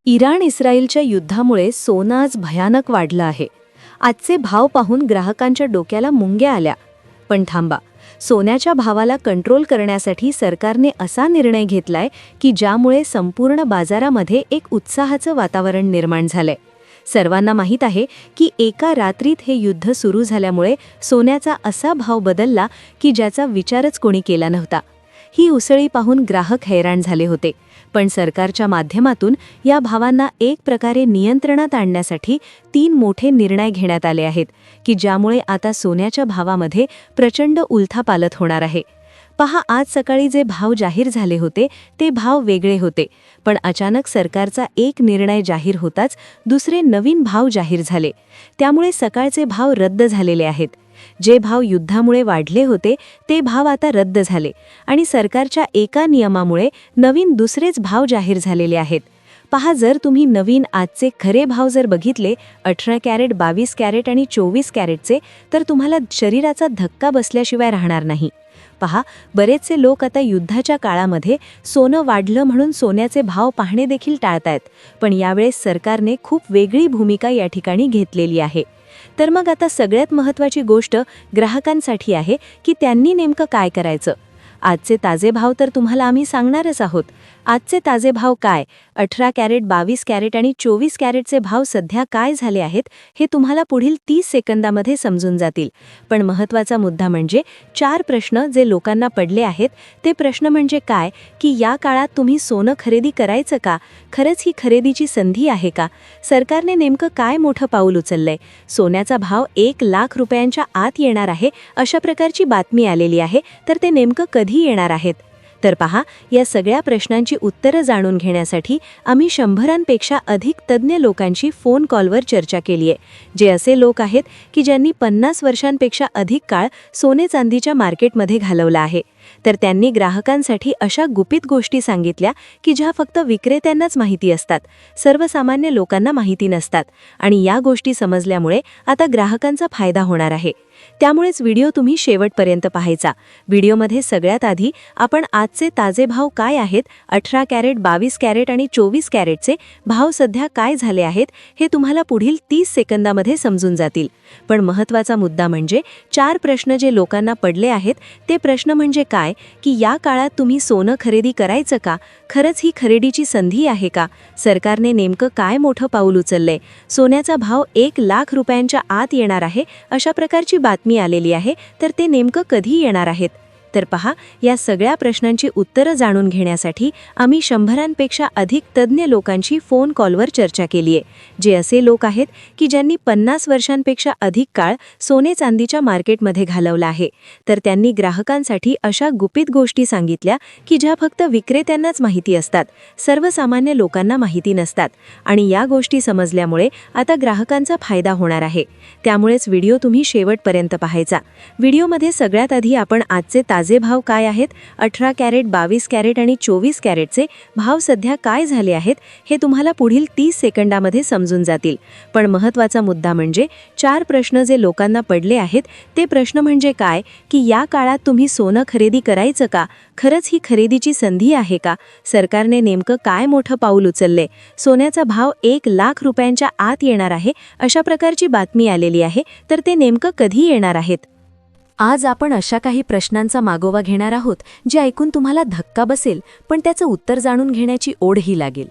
इराण-इस्रायलच्या युद्धामुळे सोनं आज भयानक वाढलं आहे. आजचे भाव पाहून ग्राहकांच्या डोक्याला मुंग्या आल्या. पण थांबा, सोन्याच्या भावाला कंट्रोल करण्यासाठी सरकारने असा निर्णय घेतलाय की ज्यामुळे संपूर्ण बाजारामध्ये एक उत्साहाचं वातावरण निर्माण झालंय. सर्वांना माहीत आहे की एका रात्रीत हे युद्ध सुरू झाल्यामुळे सोन्याचा असा भाव बदलला की ज्याचा विचारच कोणी केला नव्हता. ही उसळी पाहून ग्राहक हैराण झाले होते. पण सरकारच्या माध्यमातून या भावांना एक प्रकारे नियंत्रणात आणण्यासाठी 3 मोठे निर्णय घेण्यात आले आहेत की ज्यामुळे आता सोन्याच्या भावामध्ये प्रचंड उलथापालथ होणार आहे. पहा, आज सकाळी जे भाव जाहीर झाले होते ते भाव वेगळे होते, पण अचानक सरकारचा एक निर्णय जाहीर होताच दुसरे नवीन भाव जाहीर झाले. त्यामुळे सकाळचे भाव रद्द झालेले आहेत. जे भाव युद्धामुळे वाढले होते ते भाव आता रद्द झाले आणि सरकारच्या एका नियमामुळे नवीन दुसरेच भाव जाहीर झालेले आहेत. पहा, जर तुम्ही नवीन आजचे खरे भाव जर बघितले 18 कॅरेट, 22 कॅरेट आणि 24 कॅरेटचे, तर तुम्हाला शरीराचा धक्का बसल्याशिवाय राहणार नाही. पहा, बरेचसे लोक आता युद्धाच्या काळामध्ये सोनं वाढलं म्हणून सोन्याचे भाव पाहणे देखील टाळतायत. पण यावेळेस सरकारने खूप वेगळी भूमिका या ठिकाणी घेतलेली आहे. तर मग आता सगळ्यात महत्त्वाची गोष्ट ग्राहकांसाठी आहे की त्यांनी नेमकं काय करायचं. आजचे ताजे भाव तर तुम्हाला आम्ही सांगणारच आहोत. आजचे ताजे भाव काय, 18 कॅरेट, 22 कॅरेट आणि 24 कॅरेटचे भाव सध्या काय झाले आहेत हे तुम्हाला पुढील 30 सेकंदामध्ये समजून जातील. पण महत्त्वाचा मुद्दा म्हणजे 4 प्रश्न जे लोकांना पडले आहेत. ते प्रश्न म्हणजे काय की या काळात तुम्ही सोनं खरेदी करायचं का, खरंच ही खरेदीची संधी आहे का, सरकारने नेमकं काय मोठं पाऊल उचललंय, सोन्याचा भाव 1 लाख रुपयांच्या आत येणार आहे अशा प्रकारची बातमी आलेली आहे, तर ते नेमकं कधी येणार आहेत. तर पहा, या सगळ्या प्रश्नांची उत्तरं जाणून घेण्यासाठी आम्ही 100पेक्षा अधिक तज्ज्ञ लोकांशी फोन कॉलवर चर्चा केली आहे. जे असे लोक आहेत की ज्यांनी 50 वर्षांपेक्षा अधिक काळ सोने चांदीच्या मार्केटमध्ये घालवला आहे. तर त्यांनी ग्राहकांसाठी अशा गुपित गोष्टी सांगितल्या की ज्या फक्त विक्रेत्यांनाच माहिती असतात, सर्वसामान्य लोकांना माहिती नसतात. आणि या गोष्टी समजल्यामुळे आता ग्राहकांचा फायदा होणार आहे. त्यामुळेच व्हिडिओ तुम्ही शेवटपर्यंत पाहायचा. व्हिडिओमध्ये सगळ्यात आधी आपण आजचे ताजे भाव काय आहेत, 18 कॅरेट, 22 कॅरेट आणि 24 कॅरेटचे भाव सध्या काय झाले आहेत हे तुम्हाला पुढील 30 सेकंदामध्ये समजून जातील. पण महत्त्वाचा मुद्दा म्हणजे 4 प्रश्न जे लोकांना पडले आहेत. ते प्रश्न म्हणजे काय की या काळात तुम्ही सोनं खरेदी करायचं का, खरंच ही खरेदीची संधी आहे का, सरकारने नेमकं काय मोठं पाऊल उचललंय, सोन्याचा भाव 1 लाख रुपयांच्या आत येणार आहे अशा प्रकारची बातमी आलेली आहे, तर ते नेमकं कधी येणार आहेत. तर पहा, या सगळ्या प्रश्नांची उत्तरं जाणून घेण्यासाठी आम्ही 100पेक्षा अधिक तज्ज्ञ लोकांशी फोन कॉलवर चर्चा केली आहे. जे असे लोक आहेत की ज्यांनी 50 वर्षांपेक्षा अधिक काळ सोने चांदीच्या मार्केटमध्ये घालवला आहे. तर त्यांनी ग्राहकांसाठी अशा गुपित गोष्टी सांगितल्या की ज्या फक्त विक्रेत्यांनाच माहिती असतात, सर्वसामान्य लोकांना माहिती नसतात. आणि या गोष्टी समजल्यामुळे आता ग्राहकांचा फायदा होणार आहे. त्यामुळेच व्हिडिओ तुम्ही शेवटपर्यंत पाहायचा. व्हिडिओमध्ये सगळ्यात आधी आपण आजचे ताजे भाव काय आहेत, 18 कॅरेट, 22 कॅरेट आणि 24 कॅरेटचे भाव सध्या काय झाले आहेत हे तुम्हाला पुढील 30 सेकंदामध्ये समजून जातील. पण महत्त्वाचा मुद्दा म्हणजे 4 प्रश्न जे लोकांना पडले आहेत. ते प्रश्न म्हणजे काय की या काळात तुम्ही सोनं खरेदी करायचं का, खरंच ही खरेदीची संधी आहे का, सरकारने नेमकं काय मोठं पाऊल उचललंय, सोन्याचा भाव 1 लाख रुपयांच्या आत येणार आहे अशा प्रकारची बातमी आलेली आहे, तर ते नेमकं कधी येणार आहेत. आज आपण अशा काही प्रश्नांचा मागोवा घेणार आहोत जे ऐकून तुम्हाला धक्का बसेल, पण त्याचं उत्तर जाणून घेण्याची ओढही लागेल.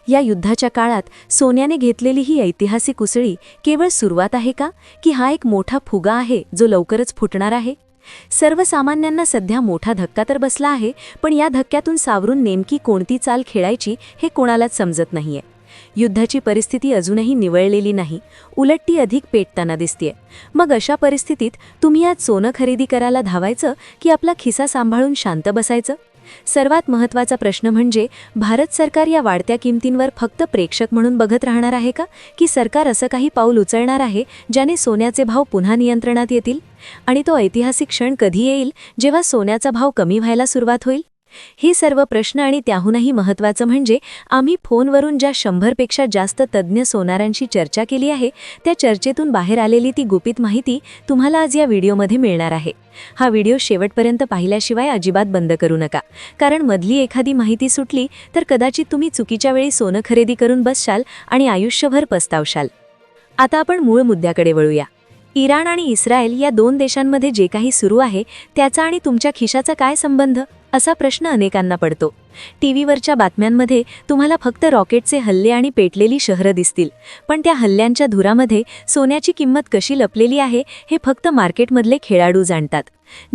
या युद्धाच्या काळात सोन्याने घेतलेली ही ऐतिहासिक उसळी केवळ सुरुवात आहे का, की हा एक मोठा फुगा आहे जो लवकरच फुटणार आहे. सर्वसामान्यांना सध्या मोठा धक्का तर बसला आहे, पण या धक्क्यातून सावरून नेमकी कोणती चाल खेळायची हे कोणालाच समजत नाहीये. युद्धाची परिस्थिती अजूनही निवळलेली नाही, उलट ती अधिक पेटताना दिसतेय. मग अशा परिस्थितीत तुम्ही आज सोनं खरेदी करायला धावायचं की आपला खिसा सांभाळून शांत बसायचं. सर्वात महत्त्वाचा प्रश्न म्हणजे भारत सरकार या वाढत्या किमतींवर फक्त प्रेक्षक म्हणून बघत राहणार आहे का, की सरकार असं काही पाऊल उचलणार आहे ज्याने सोन्याचे भाव पुन्हा नियंत्रणात येतील. आणि तो ऐतिहासिक क्षण कधी येईल जेव्हा सोन्याचा भाव कमी व्हायला सुरुवात होईल. हे सर्व प्रश्न आणि त्याहूनही महत्त्वाचं म्हणजे आम्ही फोनवरून ज्या 100पेक्षा जास्त तज्ज्ञ सोनारांशी चर्चा केली आहे त्या चर्चेतून बाहेर आलेली ती गुपित माहिती तुम्हाला आज या व्हिडिओमध्ये मिळणार आहे. हा व्हिडिओ शेवटपर्यंत पाहिल्याशिवाय अजिबात बंद करू नका, कारण मधली एखादी माहिती सुटली तर कदाचित तुम्ही चुकीच्या वेळी सोनं खरेदी करून बसशाल आणि आयुष्यभर पस्तावशाल. आता आपण मूळ मुद्द्याकडे वळूया. इराण आणि इस्रायल या दोन देशांमध्ये जे काही सुरू आहे त्याचा आणि तुमच्या खिशाचा काय संबंध, असा प्रश्न अनेकांना पडतो. टीव्हीवरच्या बातम्यांमध्ये तुम्हाला फक्त रॉकेटचे हल्ले आणि पेटलेली शहरं दिसतील, पण त्या हल्ल्यांच्या धुरामध्ये सोन्याची किंमत कशी लपलेली आहे हे फक्त मार्केटमधले खेळाडू जाणतात.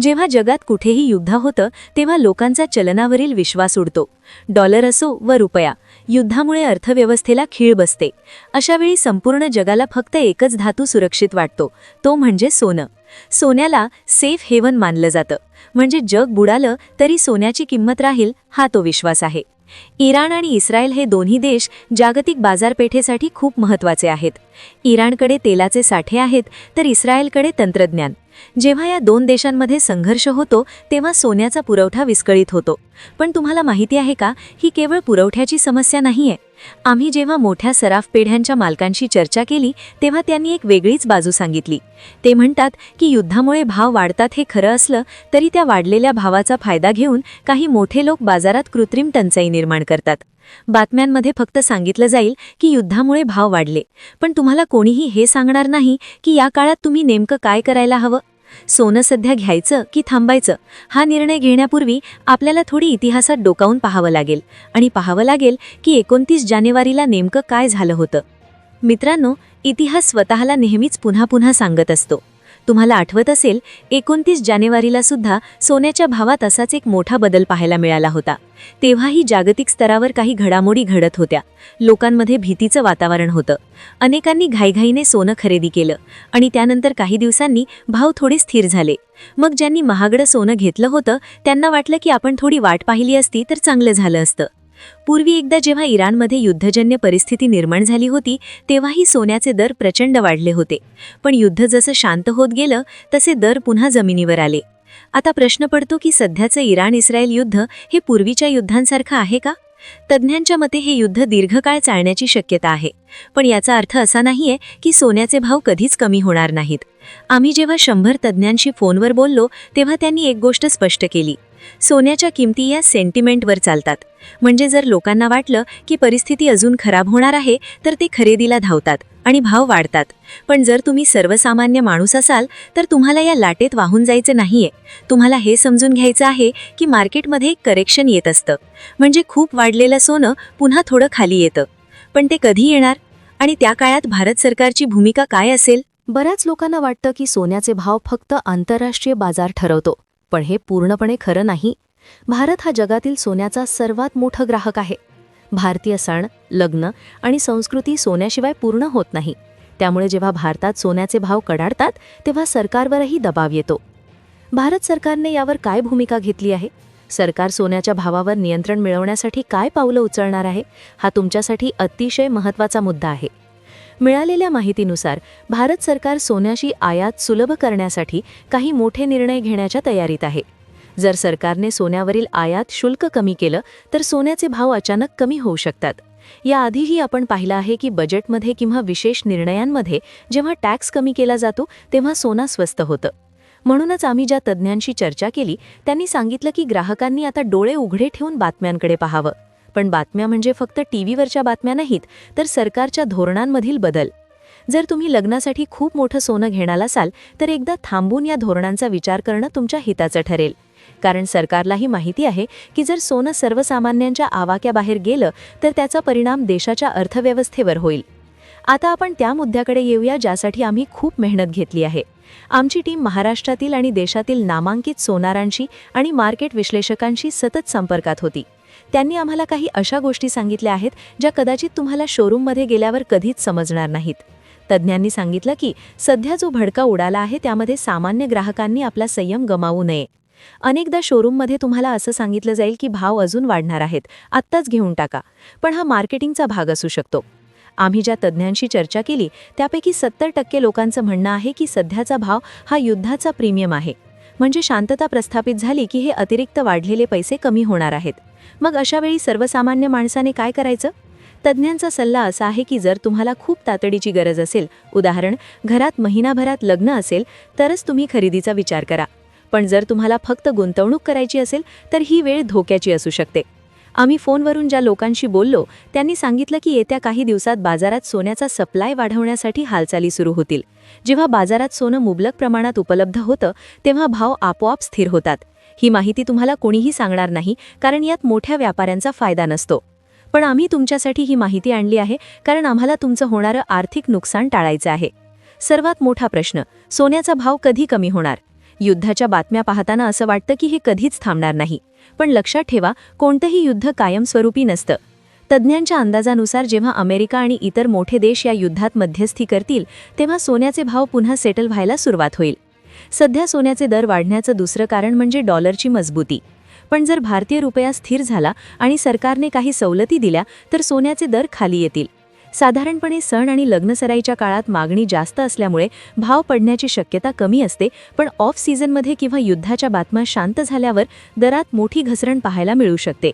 जेव्हा जगात कुठेही युद्ध होतं तेव्हा लोकांचा चलनावरील विश्वास उडतो. डॉलर असो व रुपया, युद्धामुळे अर्थव्यवस्थेला खीळ बसते. अशावेळी संपूर्ण जगाला फक्त एकच धातू सुरक्षित वाटतो, तो म्हणजे सोनं. सोन्याला सेफ हेवन मानलं जातं, म्हणजे जग बुडालं तरी सोन्याची किंमत राहील हा तो विश्वास आहे. इराण आणि इस्रायल हे दोन्ही देश जागतिक बाजारपेठेसाठी खूप महत्त्वाचे आहेत. इराणकडे तेलाचे साठे आहेत तर इस्रायलकडे तंत्रज्ञान. जेव्हा या दोन देशांमध्ये संघर्ष होतो तेव्हा सोन्याचा पुरवठा विस्कळीत होतो. पण तुम्हाला माहिती आहे का, ही केवळ पुरवठ्याची समस्या नाहीये. आम्ही जेव्हा मोठ्या सराफ पेढ्यांच्या मालकांशी चर्चा केली तेव्हा त्यांनी एक वेगळीच बाजू सांगितली. ते म्हणतात की युद्धामुळे भाव वाढतात हे खरं असलं तरी त्या वाढलेल्या भावाचा फायदा घेऊन काही मोठे लोक बाजारात कृत्रिम टंचाई निर्माण करतात. बातम्यांमध्ये फक्त सांगितलं जाईल की युद्धामुळे भाव वाढले, पण तुम्हाला कोणीही हे सांगणार नाही की या काळात तुम्ही नेमकं काय करायला हवं. सोनं सध्या घ्यायचं की थांबायचं हा निर्णय घेण्यापूर्वी आपल्याला थोडी इतिहासात डोकावून पाहावं लागेल आणि पाहावं लागेल की 29 जानेवारीला नेमकं काय झालं होतं. मित्रांनो, इतिहास स्वतःला नेहमीच पुन्हा पुन्हा सांगत असतो. तुम्हाला आठवत असेल 29 जानेवारीला सुद्धा सोन्याच्या भावात असाच एक मोठा बदल पाहायला मिळाला होता. तेव्हाही जागतिक स्तरावर काही घडामोडी घडत होत्या. लोकांमध्ये भीतीचं वातावरण होतं. अनेकांनी घाईघाईने सोनं खरेदी केलं आणि त्यानंतर काही दिवसांनी भाव थोडे स्थिर झाले. मग ज्यांनी महागडं सोनं घेतलं होतं त्यांना वाटलं की आपण थोडी वाट पाहिली असती तर चांगलं झालं असतं. पूर्वी एकदा जेव्हा इराणमध्ये युद्धजन्य परिस्थिती निर्माण झाली होती तेव्हाही सोन्याचे दर प्रचंड वाढले होते. पण युद्ध जसं शांत होत गेलं तसे दर पुन्हा जमिनीवर आले. आता प्रश्न पडतो की सध्याचं इराण इस्रायल युद्ध हे पूर्वीच्या युद्धांसारखं आहे का? तज्ज्ञांच्या मते हे युद्ध दीर्घकाळ चालण्याची शक्यता आहे, पण याचा अर्थ असा नाहीये की सोन्याचे भाव कधीच कमी होणार नाहीत. आम्ही जेव्हा 100 तज्ज्ञांशी फोनवर बोललो तेव्हा त्यांनी एक गोष्ट स्पष्ट केली. सोन्याच्या किमती या सेंटिमेंटवर चालतात. म्हणजे जर लोकांना वाटलं की परिस्थिती अजून खराब होणार आहे तर ते खरेदीला धावतात आणि भाव वाढतात. पण जर तुम्ही सर्वसामान्य माणूस असाल तर तुम्हाला या लाटेत वाहून जायचे नाहीये. तुम्हाला हे समजून घ्यायचं आहे की मार्केटमध्ये एक करेक्शन येत असतं. म्हणजे खूप वाढलेलं सोनं पुन्हा थोडं खाली येतं. पण ते कधी येणार आणि त्या काळात भारत सरकारची भूमिका काय असेल? बऱ्याच लोकांना वाटतं की सोन्याचे भाव फक्त आंतरराष्ट्रीय बाजार ठरवतो, पण हे पूर्णपणे खरं नाही. भारत हा जगातील सोन्याचा सर्वात मोठा ग्राहक आहे. भारतीय सण, लग्न आणि संस्कृती सोन्याशिवाय पूर्ण होत नाही. त्यामुळे जेव्हा भारतात सोन्याचे भाव कडाडतात तेव्हा सरकारवरही दबाव येतो. भारत सरकारने यावर काय भूमिका घेतली आहे? सरकार सोन्याच्या भावावर नियंत्रण मिळवण्यासाठी काय पावलं उचलणार आहे? हा तुमच्यासाठी अतिशय महत्त्वाचा मुद्दा आहे. मिळालेल्या माहितीनुसार भारत सरकार सोन्याची आयात सुलभ करण्यासाठी काही मोठे निर्णय घेण्याच्या तयारीत आहे. जर सरकारने सोन्यावरील आयात शुल्क कमी केलं तर सोन्याचे भाव अचानक कमी होऊ शकतात. याआधीही आपण पाहिलं आहे की बजेटमध्ये किंवा विशेष निर्णयांमध्ये जेव्हा टॅक्स कमी केला जातो तेव्हा सोनं स्वस्त होतं. म्हणूनच आम्ही ज्या तज्ज्ञांशी चर्चा केली त्यांनी सांगितलं की ग्राहकांनी आता डोळे उघडे ठेवून बातम्यांकडे पाहावं. पण बातम्या म्हणजे फक्त टीव्हीवरच्या बातम्या नाहीत, तर सरकारच्या धोरणांमधील बदल. जर तुम्ही लग्नासाठी खूप मोठं सोनं घेणार असाल तर एकदा थांबून या धोरणांचा विचार करणं तुमच्या हिताचं ठरेल. कारण सरकारलाही माहिती आहे की जर सोनं सर्वसामान्यांच्या आवाक्याबाहेर गेलं तर त्याचा परिणाम देशाच्या अर्थव्यवस्थेवर होईल. आता आपण त्या मुद्द्याकडे येऊया ज्यासाठी आम्ही खूप मेहनत घेतली आहे. आमची टीम महाराष्ट्रातील आणि देशातील नामांकित सोनारांशी आणि मार्केट विश्लेषकांशी सतत संपर्कात होती. त्यांनी आम्हाला काही अशा गोष्टी सांगितल्या आहेत ज्या कदाचित तुम्हाला शोरूममध्ये गेल्यावर कधीच समजणार नाहीत. तज्ज्ञांनी सांगितलं की सध्या जो भडका उडाला आहे त्यामध्ये सामान्य ग्राहकांनी आपला संयम गमावू नये. अनेकदा शोरूममध्ये तुम्हाला असं सांगितलं जाईल की भाव अजून वाढणार आहेत, आत्ताच घेऊन टाका. पण हा मार्केटिंगचा भाग असू शकतो. आम्ही ज्या तज्ज्ञांशी चर्चा केली त्यापैकी 70% लोकांचं म्हणणं आहे की सध्याचा भाव हा युद्धाचा प्रीमियम आहे. म्हणजे शांतता प्रस्थापित झाली की हे अतिरिक्त वाढलेले पैसे कमी होणार आहेत. मग अशा वेळी सर्वसामान्य माणसाने काय करायचं? तज्ज्ञांचा सल्ला असा आहे की जर तुम्हाला खूप तातडीची गरज असेल, उदाहरण घरात महिनाभरात लग्न असेल, तरच तुम्ही खरेदीचा विचार करा. पण जर तुम्हाला फक्त गुंतवणूक करायची असेल तर ही वेळ धोक्याची असू शकते. आम्ही फोनवरून ज्या लोकांशी बोललो त्यांनी सांगितलं की येत्या काही दिवसात बाजारात सोन्याचा सप्लाय वाढवण्यासाठी हालचाली सुरू होतील. जेव्हा बाजारात सोनं मुबलक प्रमाणात उपलब्ध होतं तेव्हा भाव आपोआप स्थिर होतात. ही माहिती तुम्हाला कोणीही सांगणार नाही, कारण यात मोठ्या व्यापाऱ्यांचा फायदा नसतो. पण आम्ही तुमच्यासाठी ही माहिती आणली आहे, कारण आम्हाला तुमचं होणारं आर्थिक नुकसान टाळायचं आहे. सर्वात मोठा प्रश्न, सोन्याचा भाव कधी कमी होणार? युद्धाच्या बातम्या पाहताना असं वाटतं की हे कधीच थांबणार नाही. पण लक्षात ठेवा, कोणतंही युद्ध कायमस्वरूपी नसतं. तज्ज्ञांच्या अंदाजानुसार जेव्हा अमेरिका आणि इतर मोठे देश या युद्धात मध्यस्थी करतील तेव्हा सोन्याचे भाव पुन्हा सेटल व्हायला सुरुवात होईल. सध्या सोन्याचे दर वाढण्याचं दुसरं कारण म्हणजे डॉलरची मजबूती. पण जर भारतीय रुपया स्थिर झाला आणि सरकारने काही सवलती दिल्या तर सोन्याचे दर खाली येतील. साधारणपणे सण आणि लग्नसराईच्या काळात मागणी जास्त असल्यामुळे भाव पडण्याची शक्यता कमी असते, पण ऑफ सीझनमध्ये किंवा युद्धाच्या बातम्या शांत झाल्यावर दरात मोठी घसरण पाहायला मिळू शकते.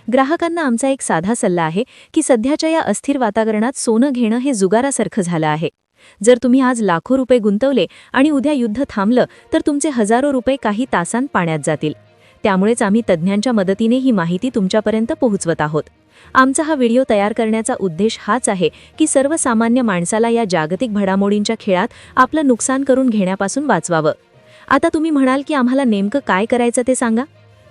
ग्राहकांना आमचा एक साधा सल्ला आहे की सध्याच्या या अस्थिर वातावरणात सोनं घेणं हे जुगारासारखं झालं आहे. जर तुम्ही आज लाखो रुपये गुंतवले आणि उद्या युद्ध थांबलं तर तुमचे हजारो रुपये काही तासांत पाण्यात जातील. त्यामुळेच आम्ही तज्ज्ञांच्या मदतीने ही माहिती तुमच्यापर्यंत पोहोचवत आहोत. आमचा हा व्हिडिओ तयार करण्याचा उद्देश हाच आहे की सर्वसामान्य माणसाला या जागतिक घडामोडींच्या खेळात आपलं नुकसान करून घेण्यापासून वाचवावं. आता तुम्ही म्हणाल की आम्हाला नेमकं काय करायचं ते सांगा.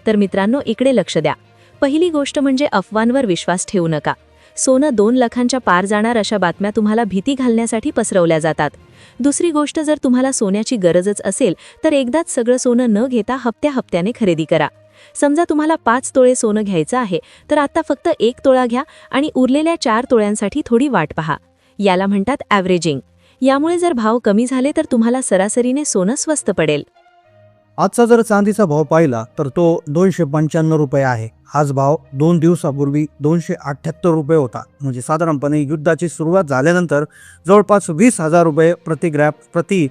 तर मित्रांनो, इकडे लक्ष द्या. पहिली गोष्ट म्हणजे अफवांवर विश्वास ठेवू नका. सोनं 2 लाखांच्या पार जाणार अशा बातम्या तुम्हाला भीती घालण्यासाठी पसरवल्या जातात. दुसरी गोष्ट, जर तुम्हाला सोन्याची गरजच असेल तर एकदाच सगळं सोनं न घेता हप्त्याने खरेदी करा. समजा तुम्हाला 5 तोळे सोनं घ्यायचं आहे तर आता फक्त 1 तोळा घ्या आणि उरलेल्या 4 तोळ्यांसाठी थोडी वाट पहा. याला म्हणतात ॲव्हरेजिंग. यामुळे जर भाव कमी झाले तर तुम्हाला सरासरीने सोनं स्वस्त पडेल. आजचा जर चांदीचा भाव पाहिला तर तो 295 रुपये आहे. हाच भाव 2 दिवसापूर्वी 278 रुपये होता. म्हणजे साधारणपणे युद्धाची सुरुवात झाल्यानंतर जवळपास 20,000 रुपये प्रति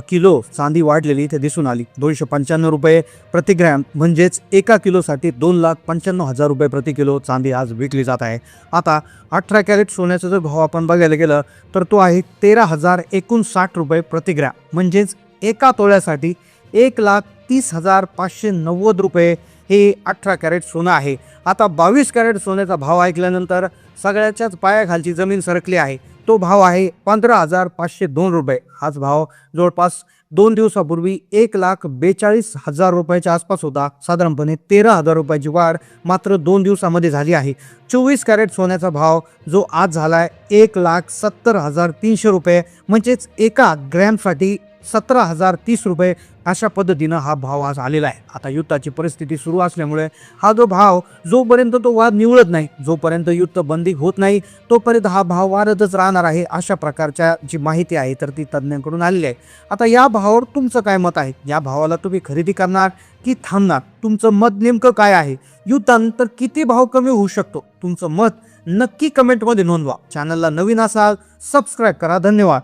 किलो चांदी वाढलेली ते दिसून आली. 295 रुपये प्रति ग्रॅम म्हणजेच 1 किलोसाठी 2,95,000 रुपये प्रति किलो चांदी आज विकली जात आहे. आता 18 कॅरेट सोन्याचा जर भाव आपण बघायला गेलं तर तो आहे 13,059 रुपये प्रति ग्रॅम. म्हणजेच 1 तोळ्यासाठी 1,30,590 रुपये हे 18 कॅरेट सोनं आहे. आता 22 कॅरेट सोन्याचा भाव ऐकल्यानंतर सगळ्याच्याच पायाखालची जमीन सरकली आहे. तो भाव आहे 15,502 रुपये. हाच भाव जवळपास 2 दिवसापूर्वी 1,42,000 रुपयाच्या आसपास होता. साधारणपणे 13,000 रुपयाची वाढ मात्र 2 दिवसामध्ये झाली आहे. 24 कॅरेट सोन्याचा भाव जो आज झाला आहे 1,70,300 रुपये. म्हणजेच 1 ग्रॅमसाठी 17,030 रुपये. अशा पद्धतीनं हा भाव आज आलेला आहे. आता युद्धाची परिस्थिती सुरू असल्यामुळे हा जो भाव जोपर्यंत तो वाद निवळत नाही, जोपर्यंत युद्ध बंदी होत नाही, तोपर्यंत हा भाव वाढतच राहणार आहे. अशा प्रकारच्या जी माहिती आहे तर ती तज्ज्ञांकडून आलेली आहे. आता या भावावर तुमचं काय मत आहे? या भावाला तुम्ही खरेदी करणार की थांबणार? तुमचं मत नेमकं काय आहे? युद्धानंतर किती भाव कमी होऊ शकतो? तुमचं मत नक्की कमेंटमध्ये नोंदवा. चॅनलला नवीन असाल सबस्क्राईब करा. धन्यवाद.